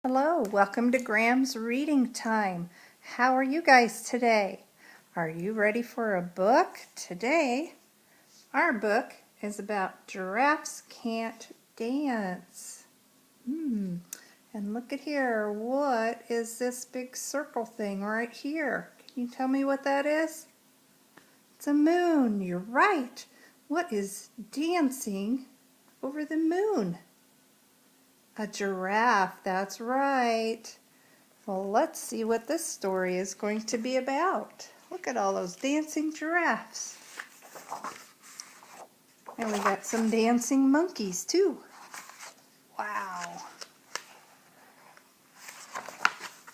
Hello, welcome to Graham's Reading Time. How are you guys today? Are you ready for a book? Today, our book is about Giraffes Can't Dance. And look at here, what is this big circle thing right here? Can you tell me what that is? It's a moon, you're right. What is dancing over the moon? A giraffe, that's right. Well, let's see what this story is going to be about. Look at all those dancing giraffes. And we got some dancing monkeys too. Wow.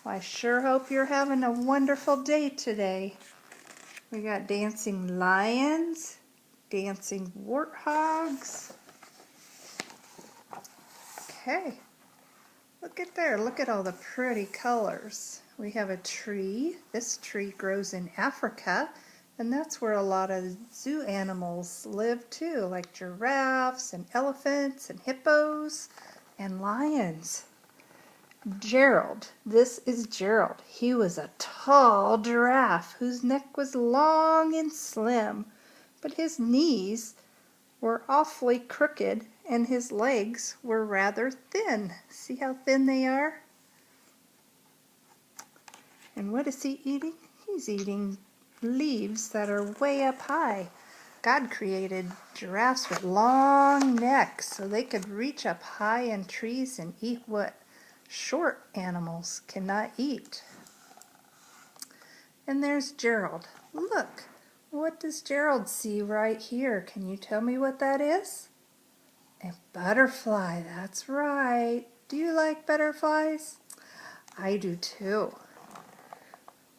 Well, I sure hope you're having a wonderful day today. We got dancing lions, dancing warthogs. Okay. Look at there, look at all the pretty colors. We have a tree. This tree grows in Africa, and that's where a lot of zoo animals live too, like giraffes and elephants and hippos and lions. Gerald, this is Gerald. He was a tall giraffe whose neck was long and slim, but his knees were awfully crooked and his legs were rather thin. See how thin they are? And what is he eating? He's eating leaves that are way up high. God created giraffes with long necks so they could reach up high in trees and eat what short animals cannot eat. And there's Gerald. Look, what does Gerald see right here? Can you tell me what that is? A butterfly, that's right. Do you like butterflies? I do too.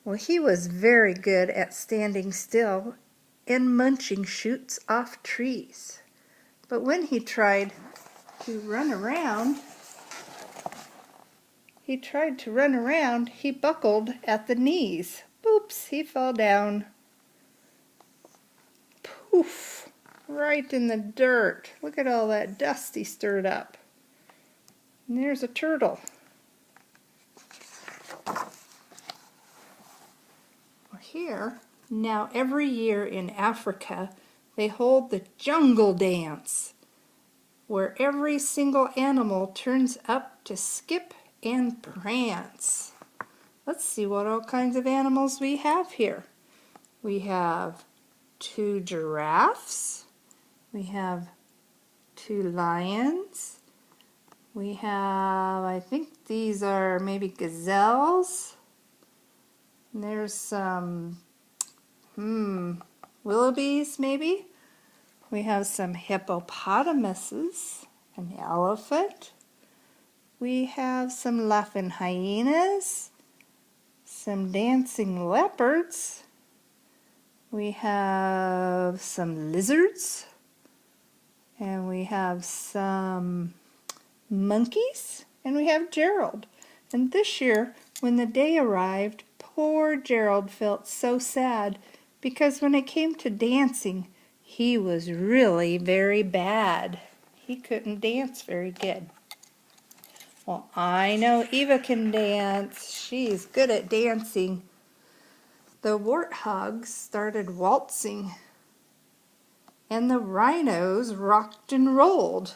Well, he was very good at standing still and munching shoots off trees. But when he tried to run around, he buckled at the knees. Oops, he fell down. Poof, right in the dirt. Look at all that dust he stirred up. And there's a turtle. Here, now every year in Africa, they hold the jungle dance, where every single animal turns up to skip and prance. Let's see what all kinds of animals we have here. We have 2 giraffes, we have 2 lions, we have, I think these are maybe gazelles. And there's some, wildebeest maybe. We have some hippopotamuses, an elephant. We have some laughing hyenas, some dancing leopards. We have some lizards. And we have some monkeys. And we have Gerald. And this year, when the day arrived, poor Gerald felt so sad because when it came to dancing, he was really very bad. He couldn't dance very good. Well, I know Eva can dance. She's good at dancing. The warthogs started waltzing, and the rhinos rocked and rolled.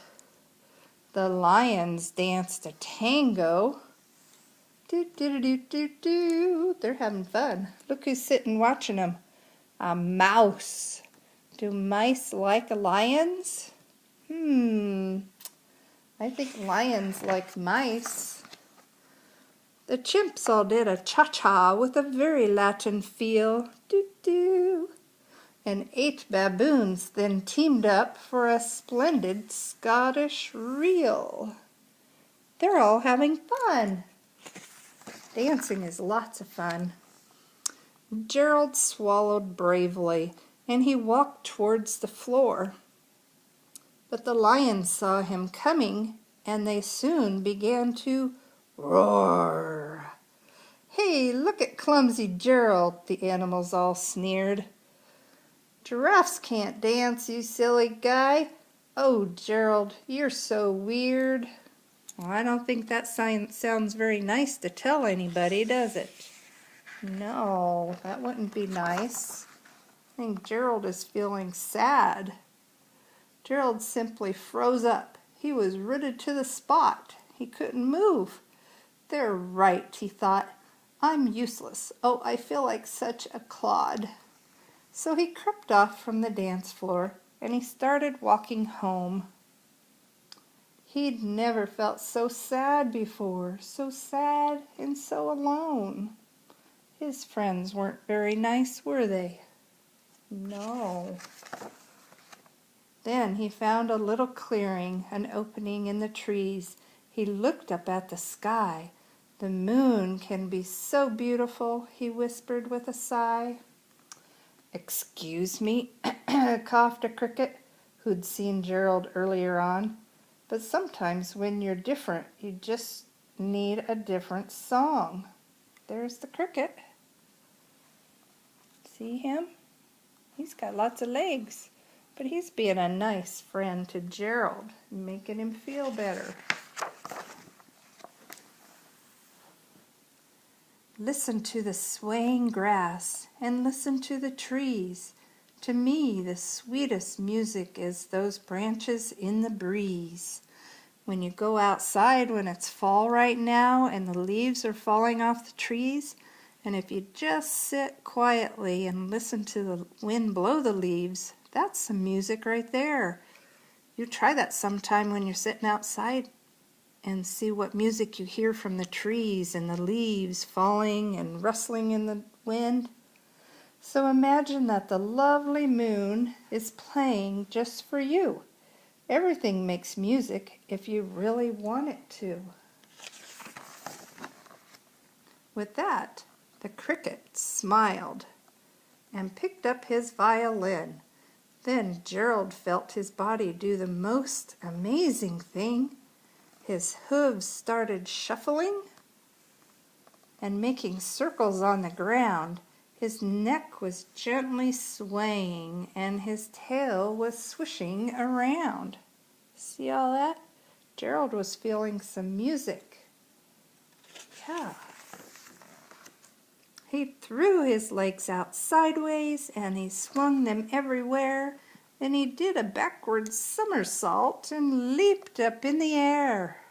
The lions danced a tango. Do-do-do-do-do. They're having fun. Look who's sitting watching them. A mouse. Do mice like lions? I think lions like mice. The chimps all did a cha-cha with a very Latin feel. Do-do. And 8 baboons then teamed up for a splendid Scottish reel. They're all having fun. Dancing is lots of fun. Gerald swallowed bravely, and he walked towards the floor. But the lions saw him coming, and they soon began to roar. Hey, look at clumsy Gerald, the animals all sneered. Giraffes can't dance, you silly guy. Oh, Gerald, you're so weird. Well, I don't think that sounds very nice to tell anybody, does it? No, that wouldn't be nice. I think Gerald is feeling sad. Gerald simply froze up. He was rooted to the spot. He couldn't move. They're right, he thought. I'm useless. Oh, I feel like such a clod. So he crept off from the dance floor and he started walking home. He'd never felt so sad before, so sad and so alone. His friends weren't very nice, were they? No. Then he found a little clearing, an opening in the trees. He looked up at the sky. The moon can be so beautiful, he whispered with a sigh. Excuse me, coughed a cricket who'd seen Gerald earlier on. But sometimes when you're different, you just need a different song. There's the cricket. See him? He's got lots of legs, but he's being a nice friend to Gerald, making him feel better. Listen to the swaying grass and listen to the trees. To me, the sweetest music is those branches in the breeze. When you go outside when it's fall right now and the leaves are falling off the trees, and if you just sit quietly and listen to the wind blow the leaves, that's some music right there. You try that sometime when you're sitting outside and see what music you hear from the trees and the leaves falling and rustling in the wind. So imagine that the lovely moon is playing just for you. Everything makes music if you really want it to. With that, the cricket smiled and picked up his violin. Then Gerald felt his body do the most amazing thing. His hooves started shuffling and making circles on the ground. His neck was gently swaying and his tail was swishing around. See all that? Gerald was feeling some music. Yeah. He threw his legs out sideways and he swung them everywhere. Then he did a backward somersault and leaped up in the air.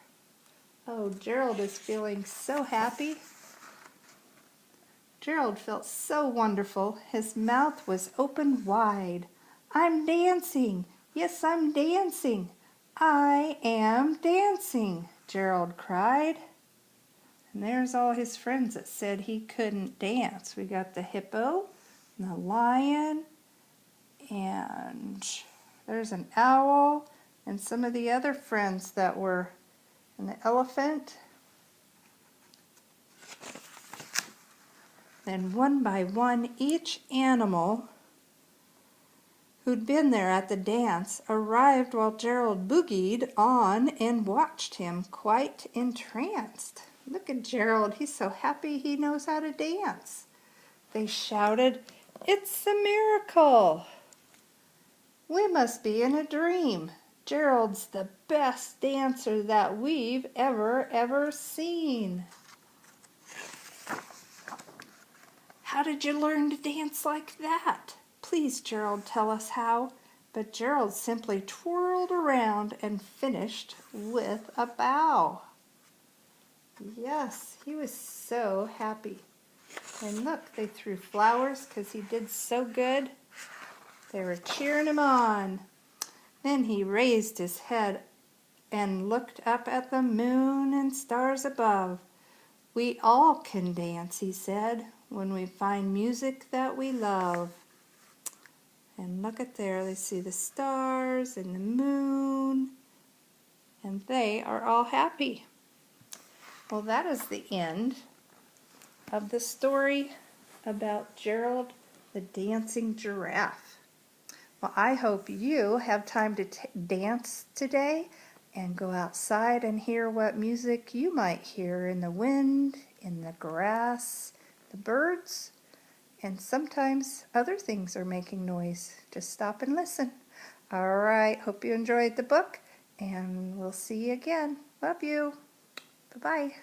Oh, Gerald is feeling so happy. Gerald felt so wonderful. His mouth was open wide. I'm dancing. Yes, I'm dancing. I am dancing, Gerald cried. And there's all his friends that said he couldn't dance. We got the hippo, and the lion, and there's an owl, and some of the other friends that were, and the elephant. Then one by one, each animal who'd been there at the dance arrived while Gerald boogied on and watched him quite entranced. Look at Gerald, he's so happy he knows how to dance. They shouted, "It's a miracle! We must be in a dream. Gerald's the best dancer that we've ever seen." How did you learn to dance like that? Please, Gerald, tell us how. But Gerald simply twirled around and finished with a bow. Yes, he was so happy. And look, they threw flowers because he did so good. They were cheering him on. Then he raised his head and looked up at the moon and stars above. We all can dance, he said, when we find music that we love. And look at there, they see the stars and the moon, and they are all happy. Well, that is the end of the story about Gerald the dancing giraffe. Well, I hope you have time to dance today and go outside and hear what music you might hear in the wind, in the grass, the birds, and sometimes other things are making noise. Just stop and listen. All right, hope you enjoyed the book, and we'll see you again. Love you. Bye-bye.